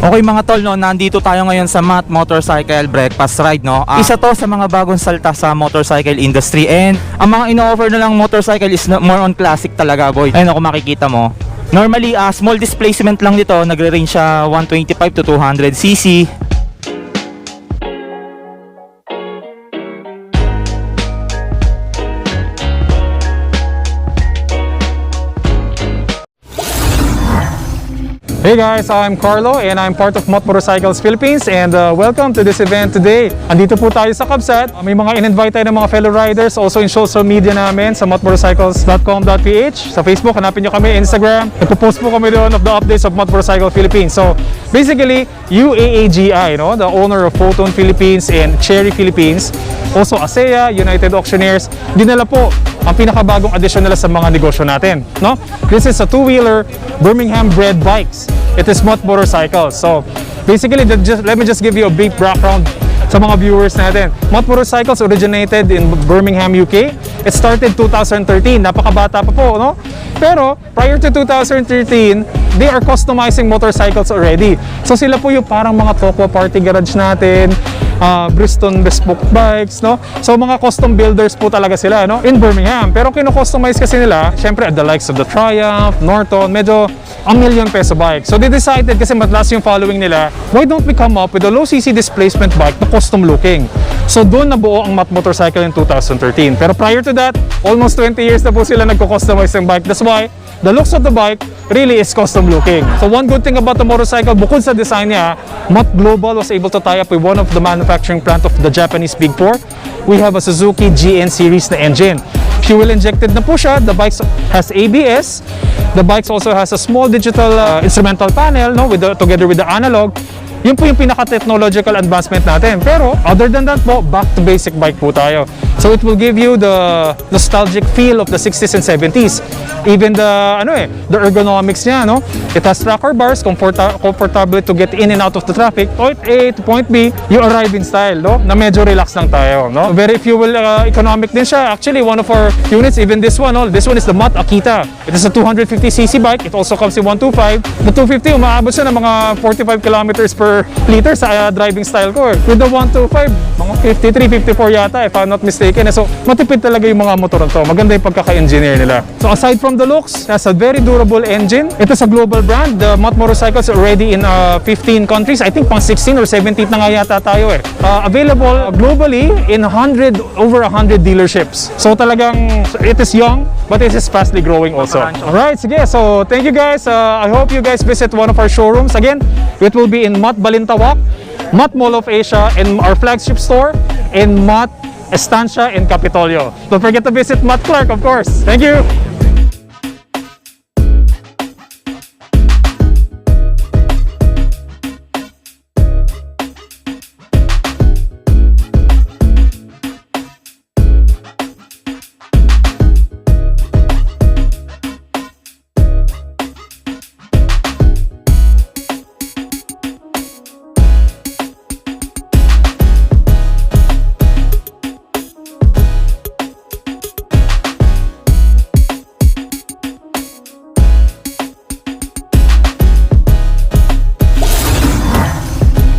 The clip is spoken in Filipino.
Okay mga tol, no, nandito tayo ngayon sa Matt Motorcycle Breakfast Ride, no. Isa to sa mga bagong salta sa motorcycle industry, and ang mga ino-offer na lang motorcycle is more on classic talaga, boy. Ayun, kung makikita mo. Normally, small displacement lang dito, nagre-range siya 125 to 200 cc. Hey guys, I'm Carlo and I'm part of Mott Motorcycles Philippines, and welcome to this event today. Andito po tayo sa Kabsat. May mga in-invite tayo ng mga fellow riders also in social media namin sa mottmotorcycles.com.ph. Sa Facebook, hanapin nyo kami, Instagram. Nagpo-post po kami doon of the updates of Mott Motorcycle Philippines. So basically, UAAGI, no, the owner of Photon Philippines and Cherry Philippines, also ASEA, United Auctioneers, dinala po ang pinakabagong addition nila sa mga negosyo natin, no? This is a two-wheeler Birmingham bred bikes. It is Mott Motorcycles. So basically, let me just give you a brief background sa mga viewers natin. Mott Motorcycles originated in Birmingham, UK. It started 2013. Napakabata pa po, no? Pero prior to 2013, they are customizing motorcycles already. So sila po yung parang mga Tokwa Party Garage natin, Bristol Bespoke Bikes, no? So mga custom builders po talaga sila, no? In Birmingham. Pero kino-customize kasi nila, syempre at the likes of the Triumph, Norton, medyo ₱1 million bike. So they decided, kasi matalas yung following nila, why don't we come up with a low cc displacement bike na custom looking? So doon nabuo ang Mott Motorcycle in 2013. Pero prior to that, almost 20 years na po sila nagko-customize ng bike. That's why the looks of the bike really is custom looking. So one good thing about the motorcycle, bukod sa design niya, Mott Global was able to tie up with one of the manufacturing plant of the Japanese Big Four. We have a Suzuki GN series na engine. Fuel injected na po siya. The bike has ABS. The bike also has a small digital instrumental panel, no, together with the analog. Yun po yung pinaka-technological advancement natin. Pero other than that po, back to basic bike po tayo. So it will give you the nostalgic feel of the 60s and 70s. Even the ergonomics niya, no? It has tracker bars, comfortable to get in and out of the traffic. Point A to point B, you arrive in style, no? Na medyo relax lang tayo, no? Very fuel economic din siya. Actually, one of our units, even this one, no? This one is the Mott Akita. It is a 250cc bike. It also comes in 125. The 250, umaabot siya ng mga 45 kilometers per liter sa driving style ko. With the 125, mga 53, 54 yata, if I'm not mistaken. So, matipid talaga yung mga motor nito. Maganda yung pagkaka-engineer nila. So, aside from the looks, it has a very durable engine. It is a global brand. The Mott Motorcycles are already in 15 countries. I think pang 16 or 17 na nga yata tayo eh. Available globally in over 100 dealerships. So, talagang, it is young, but it is fastly growing also. Alright, sige. So, thank you guys. I hope you guys visit one of our showrooms. Again, it will be in Mott Balintawak, Mott Mall of Asia, and our flagship store in Mott Estancia in Capitolio. Don't forget to visit Mott Clark, of course. Thank you.